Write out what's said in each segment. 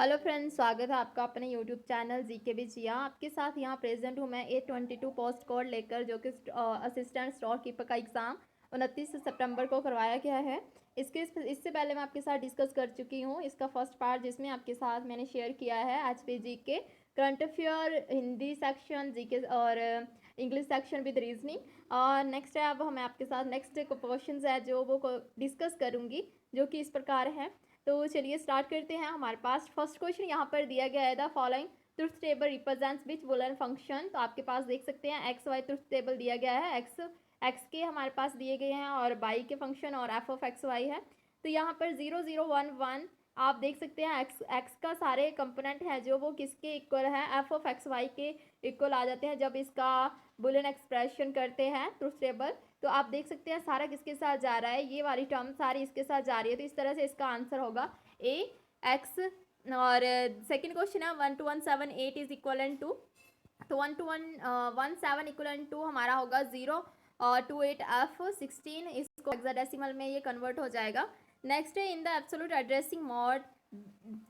Hello friends, स्वागत है आपका अपने यूट्यूब चैनल जीके विद जिया। आपके साथ यहाँ प्रेजेंट हूँ मैं 822 पोस्ट कोड लेकर, जो कि असिस्टेंट स्टोर कीपर का एग्ज़ाम 29 सितंबर को करवाया गया है। इससे पहले मैं आपके साथ डिस्कस कर चुकी हूँ इसका फर्स्ट पार्ट, जिसमें आपके साथ मैंने शेयर किया है एच पी जी के current affair Hindi section, GK और इंग्लिश सेक्शन विद रीजनिंग। और नेक्स्ट है, अब मैं आपके साथ नेक्स्ट क्वेश्चन है जो वो डिस्कस करूँगी, जो कि इस प्रकार है। तो चलिए स्टार्ट करते हैं। हमारे पास फर्स्ट क्वेश्चन यहाँ पर दिया गया है, the following truth table represents which Boolean function. तो आपके पास देख सकते हैं एक्स वाई ट्रुथ टेबल दिया गया है। एक्स के हमारे पास दिए गए हैं और बाई के फंक्शन और एफ ऑफ एक्स वाई है। तो यहाँ पर 0 0 1 1 आप देख सकते हैं एक्स का सारे कंपोनेंट है जो वो किसके इक्वल है, एफ ऑफ एक्स वाई के इक्वल आ जाते हैं जब इसका बुलियन एक्सप्रेशन करते हैं ट्रुथ टेबल। तो आप देख सकते हैं सारा किसके साथ जा रहा है, ये वाली टर्म सारी इसके साथ जा रही है। तो इस तरह से इसका आंसर होगा ए एक्स। और सेकंड क्वेश्चन है 1 2 1 7 8 इज इक्वल टू, तो 1 2 1 1 7 इक्वल टू हमारा होगा 0 और 2 8 F 16। इसको हेक्साडेसिमल में ये कन्वर्ट हो जाएगा। नेक्स्ट है in the absolute addressing mode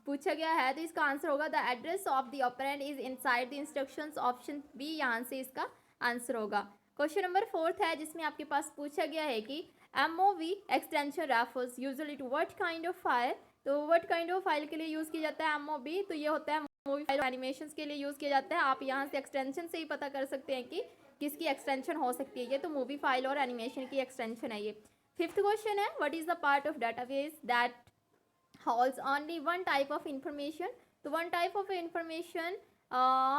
पूछा गया है, तो इसका आंसर होगा the address of the operand is inside the instructions, option B यहाँ से इसका आंसर होगा। क्वेश्चन नंबर 4 है, जिसमें आपके पास पूछा गया है कि MOV extension refers usually to what kind of file. तो व्हाट काइंड ऑफ फाइल के लिए यूज़ किया जाता है MOV, तो ये होता है मूवी फाइल एनिमेशन के लिए यूज़ किया जाता है। आप यहाँ से एक्सटेंशन से ही पता कर सकते हैं कि किसकी एक्सटेंशन हो सकती है। ये तो मूवी फाइल और एनिमेशन की एक्सटेंशन है ये। फिफ्थ क्वेश्चन है, what is the part of database that holds only one type of information। तो one type of information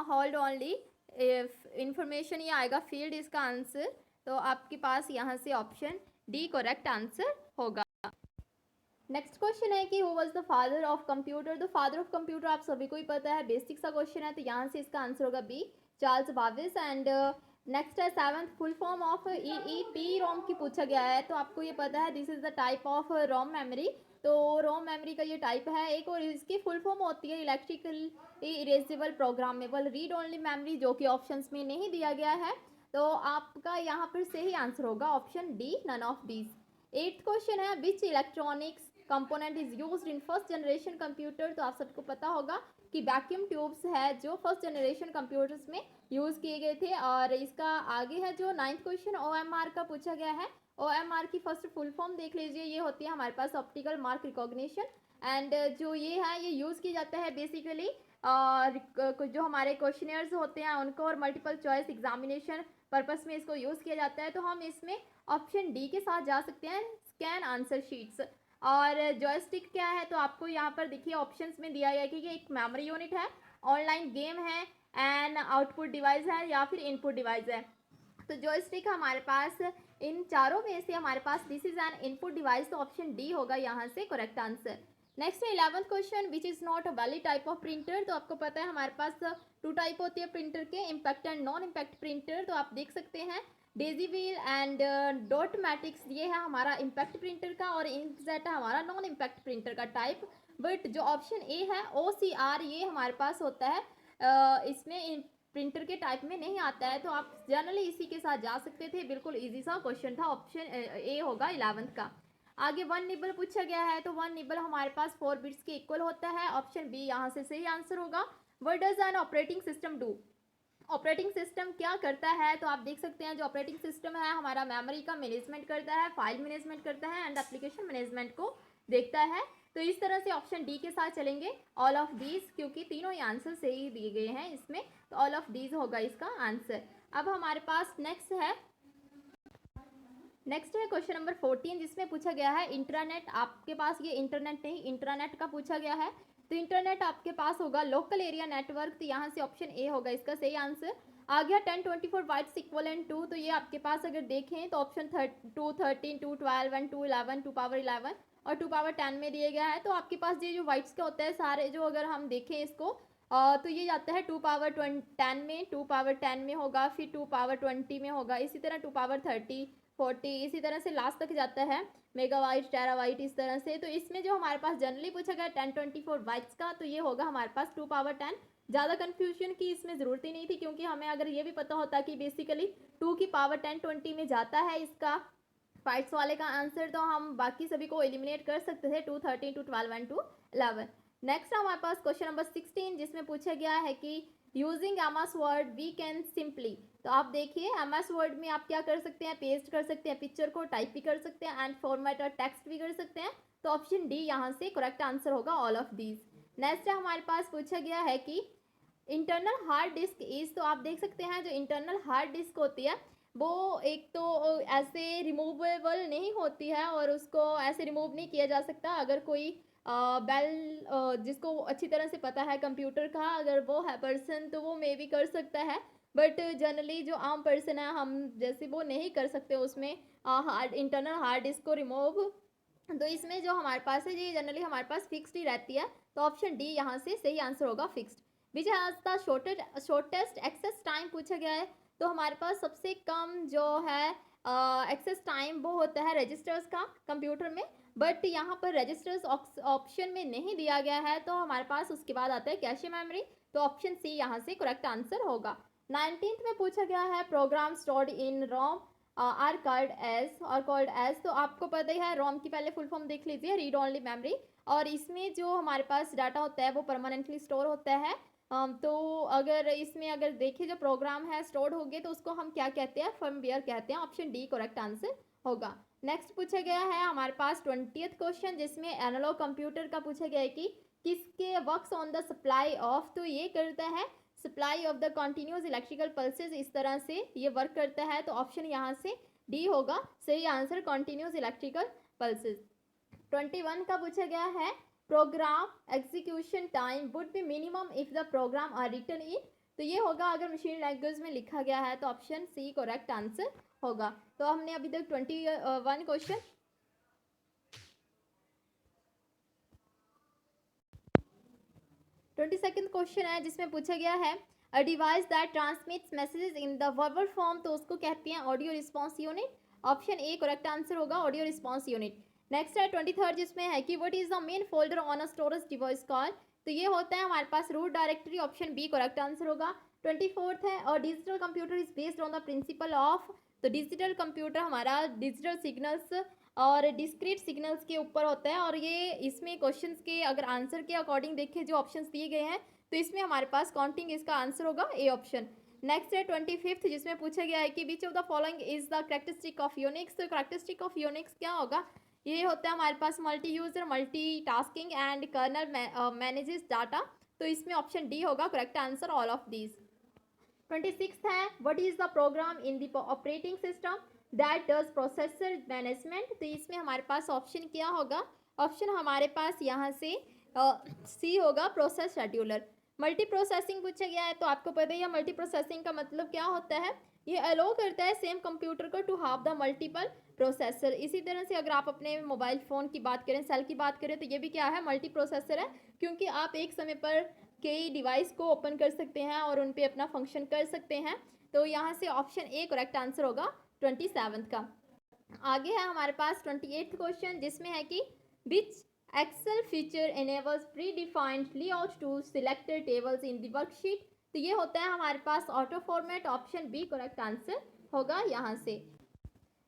hold only if information, ये आएगा फील्ड इसका आंसर। तो आपके पास यहाँ से ऑप्शन डी करेक्ट आंसर होगा। नेक्स्ट क्वेश्चन है कि who was the father of computer. तो फादर ऑफ कंप्यूटर आप सभी को ही पता है, बेसिक सा क्वेश्चन है, तो यहाँ से इसका आंसर होगा B Charles Babbage. And next है seventh, full form of E ROM की पूछा गया है। तो आपको ये पता है this is the type of ROM memory. तो रोम मेमोरी का ये टाइप है एक, और इसकी फुल फॉर्म होती है electrically erasable programmable read only memory, जो कि ऑप्शंस में नहीं दिया गया है। तो आपका यहाँ पर सही आंसर होगा option D none of these. Eighth question है which electronics component is used in first generation computer. तो आप सबको पता होगा कि वैक्यूम ट्यूब्स है जो फर्स्ट जनरेशन कंप्यूटर्स में यूज़ किए गए थे। और इसका आगे है जो नाइन्थ क्वेश्चन OMR का पूछा गया है। OMR की फर्स्ट फुल फॉर्म देख लीजिए, ये होती है हमारे पास ऑप्टिकल मार्क रिकॉग्निशन। एंड जो ये है ये यूज़ किया जाता है बेसिकली जो हमारे क्वेश्चनर्स होते हैं उनको, और मल्टीपल चॉइस एग्जामिनेशन पर्पस में इसको यूज़ किया जाता है। तो हम इसमें ऑप्शन डी के साथ जा सकते हैं, स्कैन आंसर शीट्स। और जॉयस्टिक क्या है, तो आपको यहाँ पर देखिए ऑप्शंस में दिया गया है कि ये एक मेमोरी यूनिट है, ऑनलाइन गेम है, एंड आउटपुट डिवाइस है, या फिर इनपुट डिवाइस है। तो जॉयस्टिक हमारे पास इन चारों में से हमारे पास this is an input device, तो ऑप्शन डी होगा यहाँ से करेक्ट आंसर। नेक्स्ट है 11th question which is not a valid type of printer. तो आपको पता है हमारे पास टू टाइप होती है प्रिंटर के, impact and non impact printer. तो आप देख सकते हैं डेजी व्हील एंड डॉटमैटिक्स, ये है हमारा इम्पैक्ट प्रिंटर का, और इंकजेट है हमारा नॉन इम्पैक्ट प्रिंटर का टाइप। बट जो ऑप्शन ए है OCR, ये हमारे पास होता है इसमें प्रिंटर के टाइप में नहीं आता है। तो आप जनरली इसी के साथ जा सकते थे, बिल्कुल इजी सा क्वेश्चन था, ऑप्शन ए होगा 11th का। आगे वन निबल पूछा गया है, तो वन निबल हमारे पास 4 बिट्स के इक्वल होता है, ऑप्शन बी यहाँ से सही आंसर होगा। What does N operating system do. Operating system क्या करता है, तो आप देख सकते हैं जो ऑपरेटिंग सिस्टम है हमारा मेमोरी का मैनेजमेंट करता है, फाइल मैनेजमेंट करता है, एंड एप्लीकेशन मैनेजमेंट को देखता है। तो इस तरह से ऑप्शन डी के साथ चलेंगे, ऑल ऑफ दीज, क्योंकि तीनों ही आंसर सही दिए गए हैं इसमें, तो ऑल ऑफ दीज होगा इसका आंसर। अब हमारे पास नेक्स्ट है क्वेश्चन नंबर 14, जिसमें पूछा गया है इंटरनेट। आपके पास ये इंटरनेट नहीं इंट्रानेट का पूछा गया है। तो इंटरनेट आपके पास होगा लोकल एरिया नेटवर्क, तो यहाँ से ऑप्शन ए होगा इसका सही आंसर। आ गया 1024 बाइट्स इक्वलेंट टू, तो ये आपके पास अगर देखें तो ऑप्शन 2 13 2 12 एंड 2 11 2 पावर 11 और 2 पावर 10 में दिए गया है। तो आपके पास ये जो बाइट्स का होता है सारे, जो अगर हम देखें इसको तो ये जाता है 2 पावर 10 में, 2 पावर 10 में होगा, फिर 2 पावर 20 में होगा, इसी तरह 2 पावर 30 40, इसी तरह से लास्ट तक जाता है मेगावाइट टेरावाइट इस तरह से। तो इसमें जो हमारे पास जनरली पूछा गया 1024 बाइट्स का, तो ये होगा हमारे पास 2 पावर 10। ज़्यादा कन्फ्यूजन की इसमें ज़रूरत ही नहीं थी, क्योंकि हमें अगर ये भी पता होता कि बेसिकली 2 की पावर 10 20 में जाता है इसका बाइट्स वाले का आंसर, तो हम बाकी सभी को एलिमिनेट कर सकते थे 2 13 2 12 एंड 2 11। नेक्स्ट हमारे पास क्वेश्चन नंबर 16 जिसमें पूछा गया है कि using MS Word we can simply. तो आप देखिए एमएस वर्ड में आप क्या कर सकते हैं, पेस्ट कर सकते हैं पिक्चर को, टाइप भी कर सकते हैं एंड फॉर्मेट और टेक्स्ट भी कर सकते हैं। तो ऑप्शन डी यहाँ से करेक्ट आंसर होगा, ऑल ऑफ दीज। नेक्स्ट हमारे पास पूछा गया है कि इंटरनल हार्ड डिस्क इज। तो आप देख सकते हैं जो इंटरनल हार्ड डिस्क होती है वो एक तो ऐसे रिमूवेबल नहीं होती है और उसको ऐसे रिमूव नहीं किया जा सकता। अगर कोई बेल जिसको अच्छी तरह से पता है कंप्यूटर का, अगर वो है पर्सन तो वो मे भी कर सकता है, बट जनरली जो आम पर्सन है हम जैसे वो नहीं कर सकते उसमें हार्ड इंटरनल हार्ड डिस्क को रिमूव। तो इसमें जो हमारे पास है ये जनरली हमारे पास फिक्स्ड ही रहती है। तो ऑप्शन डी यहाँ से सही आंसर होगा, fixed. Which has the shortest access time पूछा गया है। तो हमारे पास सबसे कम जो है एक्सेस टाइम वो होता है रजिस्टर्स का कंप्यूटर में, बट यहाँ पर रजिस्टर्स ऑप्शन में नहीं दिया गया है। तो हमारे पास उसके बाद आता है कैशे मेमोरी। तो ऑप्शन सी यहाँ से करेक्ट आंसर होगा। 19th में पूछा गया है program stored in ROM are called as. तो आपको पता ही है रोम की पहले फुल फॉर्म देख लीजिए, रीड ओनली मेमोरी। और इसमें जो हमारे पास डाटा होता है वो परमानेंटली स्टोर होता है। तो अगर इसमें अगर देखिए जो प्रोग्राम है स्टोर्ड हो गए तो उसको हम क्या कहते हैं, फर्मवेयर कहते हैं। ऑप्शन डी करेक्ट आंसर होगा। नेक्स्ट पूछा गया है हमारे पास 20th क्वेश्चन जिसमें एनालॉग कंप्यूटर का पूछा गया है कि किसके works on the supply of. तो ये करता है supply of the continuous electrical pulses, इस तरह से ये वर्क करता है। तो ऑप्शन यहाँ से डी होगा सही आंसर, कॉन्टिन्यूस इलेक्ट्रिकल पल्सेस। 21 का पूछा गया है program execution time would be minimum if the program are written in. तो ये होगा अगर मशीन लैंग्वेज में लिखा गया है। तो ऑप्शन सी करेक्ट आंसर होगा। तो हमने अभी तक 21 क्वेश्चन 22nd क्वेश्चन है जिसमें पूछा गया है a device that transmits messages in the verbal form. तो उसको कहते हैं audio response unit. Option A correct answer होगा, ऑडियो रिस्पॉन्स यूनिट। नेक्स्ट है 23rd जिसमें है कि what is the main folder on a storage device call. तो ये होता है हमारे पास root directory. Option B correct answer होगा। 24th है और digital computer is based on the principle of. तो डिजिटल कंप्यूटर हमारा डिजिटल सिग्नल्स और डिस्क्रीट सिग्नल्स के ऊपर होता है। और ये इसमें क्वेश्चंस के अगर आंसर के अकॉर्डिंग देखें जो ऑप्शंस दिए गए हैं तो इसमें हमारे पास काउंटिंग इसका आंसर होगा, ए ऑप्शन। नेक्स्ट है 25th जिसमें पूछा गया है कि which of the following is the characteristic of Unix. तो कैरेक्टरिस्टिक ऑफ यूनिक्स क्या होगा, ये होता है हमारे पास multi user, multi tasking and kernel manages data. तो इसमें ऑप्शन डी होगा correct answer, all of these. 26th है what is the program in the operating system that does processor management. तो इसमें हमारे पास ऑप्शन क्या होगा, ऑप्शन हमारे पास यहाँ से सी होगा, प्रोसेस शेड्यूलर। मल्टी प्रोसेसिंग पूछा गया है। तो आपको पता ही है मल्टी प्रोसेसिंग का मतलब क्या होता है, ये अलो करता है सेम कंप्यूटर को to have the multiple processor. इसी तरह से अगर आप अपने मोबाइल फ़ोन की बात करें, सेल की बात करें, तो ये भी क्या है, मल्टी प्रोसेसर है। क्योंकि आप एक समय पर कई डिवाइस को ओपन कर सकते हैं और उन पे अपना फंक्शन कर सकते हैं। तो यहाँ से ऑप्शन ए करेक्ट आंसर होगा 27th का। आगे है हमारे पास 28th क्वेश्चन जिसमें है कि which Excel feature enables predefined layout to selected tables in the worksheet। तो ये होता है हमारे पास auto format. Option B correct answer होगा यहाँ से।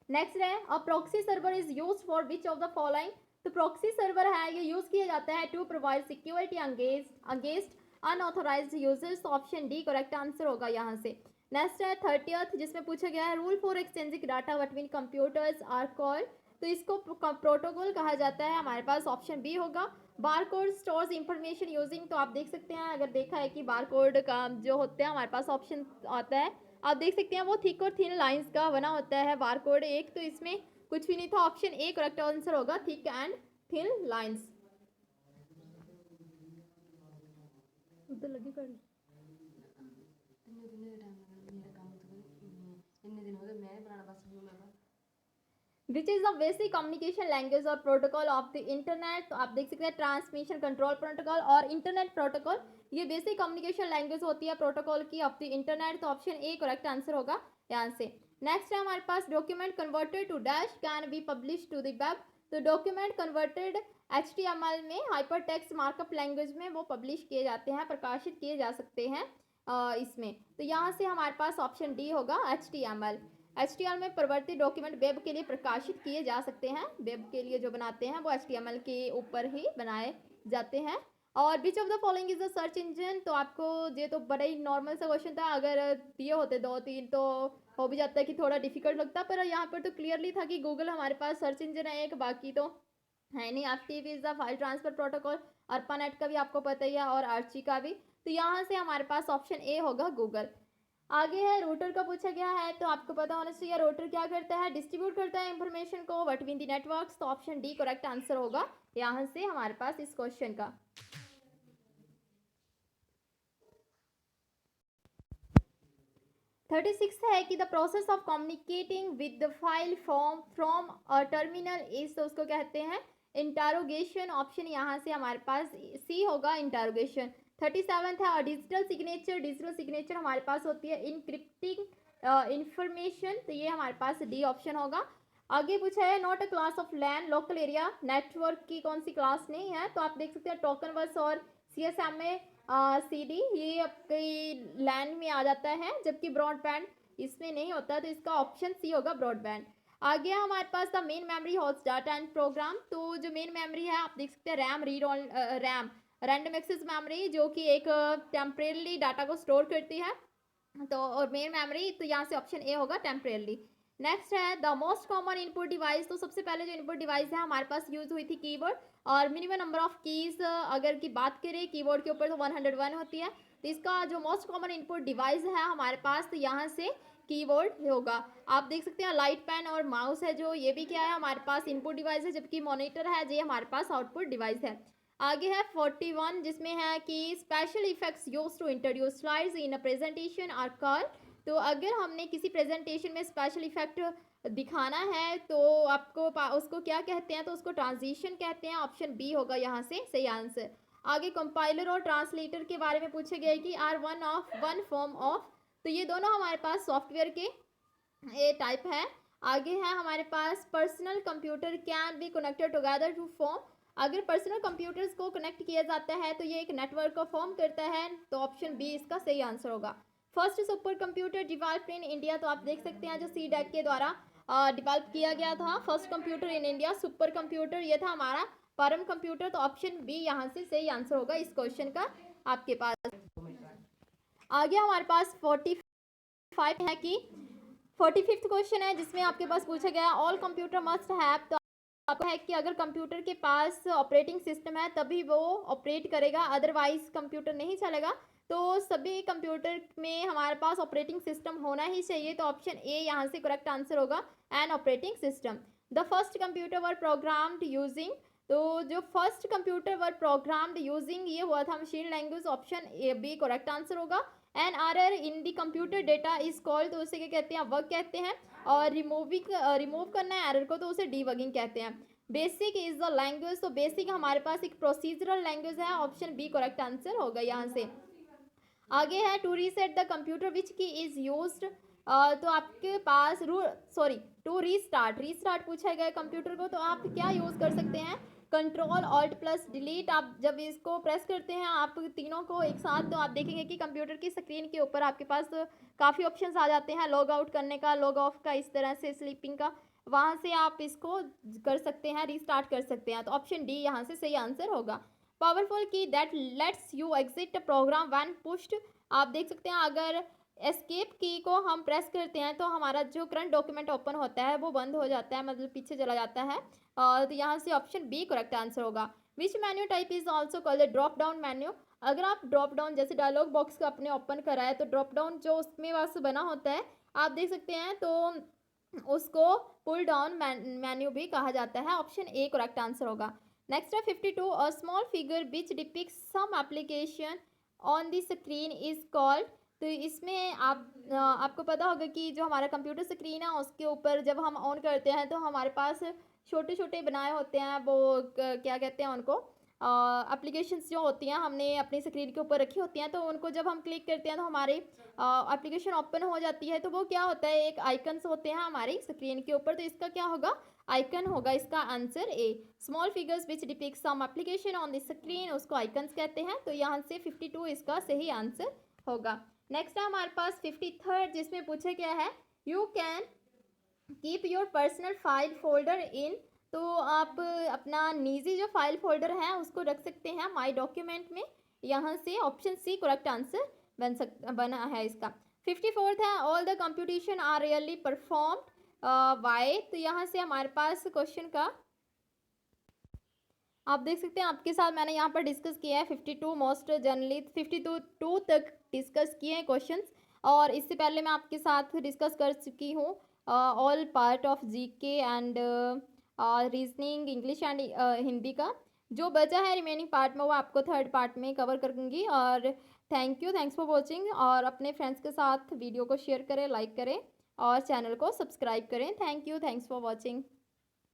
नेक्स्ट है a proxy server is use for which of the following. तो प्रॉक्सी सर्वर है ये यूज किया जाता है to provide security against unauthorized users. Option D correct answer होगा यहाँ से। नेक्स्ट है 30th जिसमें पूछा गया है rule for exchanging data between computers are called. तो इसको प्रोटोकॉल कहा जाता है, हमारे पास ऑप्शन बी होगा। Barcode stores information using. तो आप देख सकते हैं अगर देखा है कि बारकोड का जो होता है हमारे पास ऑप्शन आता है, आप देख सकते हैं वो थिक और थिन लाइंस का बना होता है बारकोड एक। तो इसमें कुछ भी नहीं था, ऑप्शन ए करेक्ट आंसर होगा, थिक एंड थिन लाइंस। उधर लगी कर which is the basic communication language or protocol of the internet. तो आप देख सकते हैं ट्रांसमिशन कंट्रोल प्रोटोकॉल और इंटरनेट प्रोटोकॉल, ये बेसिक कम्युनिकेशन लैंग्वेज होती है प्रोटोकॉल की ऑफ द इंटरनेट। तो ऑप्शन ए करेक्ट आंसर होगा यहाँ से। नेक्स्ट है हमारे पास document converted to dash can be publish to the web. तो डॉक्यूमेंट कन्वर्टेड HTML में हाइपर टेक्स्ट मार्कअप लैंग्वेज में वो पब्लिश किए जाते हैं, प्रकाशित किए जा सकते हैं इसमें। तो यहाँ से हमारे पास ऑप्शन डी होगा HTML में परिवर्तित डॉक्यूमेंट वेब के लिए प्रकाशित किए जा सकते हैं। वेब के लिए जो बनाते हैं वो HTML के ऊपर ही बनाए जाते हैं। और विच of the following is the search engine, तो आपको ये तो बड़ा ही नॉर्मल सा क्वेश्चन था, अगर दिए होते 2-3 तो हो भी जाता है कि थोड़ा डिफिकल्ट लगता, पर यहाँ पर तो क्लियरली था कि गूगल हमारे पास सर्च इंजन है एक, बाकी तो है नहीं। FTP is the file transfer protocol, ARPANET का भी आपको पता ही है और आर्ची का भी, तो यहाँ से हमारे पास ऑप्शन ए होगा गूगल। आगे है रूटर का पूछा गया है, तो आपको पता होना चाहिए रूटर क्या करता है, डिस्ट्रीब्यूट करता है इंफॉर्मेशन को बिटवीन द नेटवर्क्स, तो ऑप्शन डी करेक्ट आंसर होगा यहाँ से हमारे पास इस क्वेश्चन का। 36 है कि the process of communicating with the file form from a terminal is, तो उसको कहते हैं इंटारोगेशन, ऑप्शन यहाँ से हमारे पास सी होगा इंटारोगेशन। 37 है डिजिटल सिग्नेचर, डिजिटल सिग्नेचर हमारे पास होती है इनक्रिप्टिंग इंफॉर्मेशन, तो ये हमारे पास डी ऑप्शन होगा। आगे पूछा है not a class of LAN local area network की कौन सी क्लास नहीं है, तो आप देख सकते हैं टोकन बस और सीएसएम में CD ये आपकी लैंड में आ जाता है, जबकि ब्रॉडबैंड इसमें नहीं होता, तो इसका ऑप्शन सी होगा ब्रॉडबैंड। आ गया हमारे पास the main memory holds data and program, तो जो मेन मेमोरी है आप देख सकते हैं RAM read on RAM random access memory, जो कि एक टेम्परेली डाटा को स्टोर करती है, तो और मेन मेमोरी, तो यहाँ से ऑप्शन ए होगा टेम्परेली। नेक्स्ट है the most common input device, तो सबसे पहले जो इनपुट डिवाइस है हमारे पास यूज हुई थी कीबोर्ड, और मिनिमम नंबर ऑफ कीज अगर की बात करें कीबोर्ड के ऊपर तो 101 होती है, तो इसका जो मोस्ट कॉमन इनपुट डिवाइस है हमारे पास, तो यहाँ से कीबोर्ड होगा। आप देख सकते हैं लाइट पेन और माउस है, जो ये भी क्या है हमारे पास इनपुट डिवाइस है, जबकि मॉनिटर है ये हमारे पास आउटपुट डिवाइस है। आगे है 41 जिसमें है कि special effects use to introduce slides in a presentation are called, तो अगर हमने किसी प्रेजेंटेशन में स्पेशल इफेक्ट दिखाना है तो आपको उसको क्या कहते हैं, तो उसको ट्रांजिशन कहते हैं, ऑप्शन बी होगा यहाँ से सही आंसर। आगे कंपाइलर और ट्रांसलेटर के बारे में पूछे गए कि आर वन फॉर्म ऑफ, तो ये दोनों हमारे पास सॉफ्टवेयर के ए टाइप है। आगे है हमारे पास personal computer can be connected together to form, अगर पर्सनल कंप्यूटर्स को कनेक्ट किया जाता है तो ये एक नेटवर्क को फॉर्म करता है, तो ऑप्शन बी इसका सही आंसर होगा। First super computer developed in India, तो आप देख सकते हैं जो CDEC के द्वारा डिवेल्प किया गया था first computer in India super computer, ये था हमारा परम कंप्यूटर, तो ऑप्शन बी यहाँ से सही आंसर होगा इस क्वेश्चन का आपके पास। आगे हमारे पास 45 है कि 45th क्वेश्चन है जिसमें आपके पास पूछा गया ऑल कंप्यूटर मस्ट हैव, तो आपको है कि अगर कंप्यूटर के पास ऑपरेटिंग सिस्टम है तभी वो ऑपरेट करेगा, अदरवाइज कंप्यूटर नहीं चलेगा, तो सभी कंप्यूटर में हमारे पास ऑपरेटिंग सिस्टम होना ही चाहिए, तो ऑप्शन ए यहाँ से करेक्ट आंसर होगा an operating system. The first computer were programmed using, तो जो first computer were programmed using ये हुआ था machine language, option A B correct answer होगा। An error in the computer data is called, तो उसे क्या कहते हैं वर्क कहते हैं, और रिमूव करना है एरर को तो उसे डीबगिंग कहते हैं। बेसिक इज द लैंग्वेज, तो बेसिक हमारे पास एक प्रोसीजरल लैंग्वेज है, ऑप्शन बी करेक्ट आंसर होगा यहाँ से। आगे है to reset the computer which key is used, तो आपके पास टू रीस्टार्ट पूछा गया कंप्यूटर को, तो आप क्या यूज़ कर सकते हैं कंट्रोल ऑल्ट प्लस डिलीट, आप जब इसको प्रेस करते हैं आप तीनों को एक साथ, तो आप देखेंगे कि कंप्यूटर की स्क्रीन के ऊपर आपके पास काफ़ी ऑप्शंस आ जाते हैं, लॉग आउट करने का, लॉग ऑफ का, इस तरह से स्लीपिंग का, वहाँ से आप इसको कर सकते हैं, रीस्टार्ट कर सकते हैं, तो ऑप्शन डी यहाँ से सही आंसर होगा। Powerful key that lets you exit program when pushed, आप देख सकते हैं अगर एस्केप की को हम प्रेस करते हैं तो हमारा जो करंट डॉक्यूमेंट ओपन होता है वो बंद हो जाता है, मतलब पीछे चला जाता है, तो यहाँ से ऑप्शन बी करेक्ट आंसर होगा। विच menu type is also called drop down menu, अगर आप ड्रॉप डाउन जैसे डायलॉग बॉक्स का अपने ओपन करा है तो ड्रॉप डाउन जो उसमें वास बना होता है आप देख सकते हैं, तो उसको पुल डाउन मेन्यू भी कहा जाता है, ऑप्शन ए करेक्ट आंसर होगा। नेक्स्ट है 52 a small figure which depicts some application on the screen is called, तो इसमें आपको पता होगा कि जो हमारा कंप्यूटर स्क्रीन है उसके ऊपर जब हम ऑन करते हैं तो हमारे पास छोटे छोटे बनाए होते हैं, वो क्या कहते हैं उनको एप्लीकेशंस जो होती हैं हमने अपनी स्क्रीन के ऊपर रखी होती हैं, तो उनको जब हम क्लिक करते हैं तो हमारी एप्लीकेशन ओपन हो जाती है, तो वो क्या होता है एक आइकन्स होते हैं हमारी स्क्रीन के ऊपर, तो इसका क्या होगा आइकन होगा इसका answer A. Small figures which depict some application on the screen उसको आइकन्स कहते हैं, तो यहाँ से 52 इसका सही आंसर होगा। नेक्स्ट है हमारे पास 53rd जिसमें पूछा गया है you can keep your personal file folder इन, तो आप अपना निजी जो फाइल फोल्डर है उसको रख सकते हैं माय डॉक्यूमेंट में। यहाँ से ऑप्शन सी करेक्ट आंसर बना है इसका। 54th है all the computation are really performed by. तो यहाँ से हमारे पास क्वेश्चन का आप देख सकते हैं आपके साथ मैंने यहाँ पर डिस्कस किया है 52 मोस्ट जनरली 52 तक डिस्कस किए हैं क्वेश्चंस। और इससे पहले मैं आपके साथ डिस्कस कर चुकी हूँ all part of GK and reasoning English and Hindi का। जो बचा है रिमेनिंग पार्ट में वो आपको थर्ड पार्ट में कवर करूँगी। और थैंक्स फॉर वॉचिंग। और अपने फ्रेंड्स के साथ वीडियो को शेयर करें, लाइक करें और चैनल को सब्सक्राइब करें। Thanks for watching.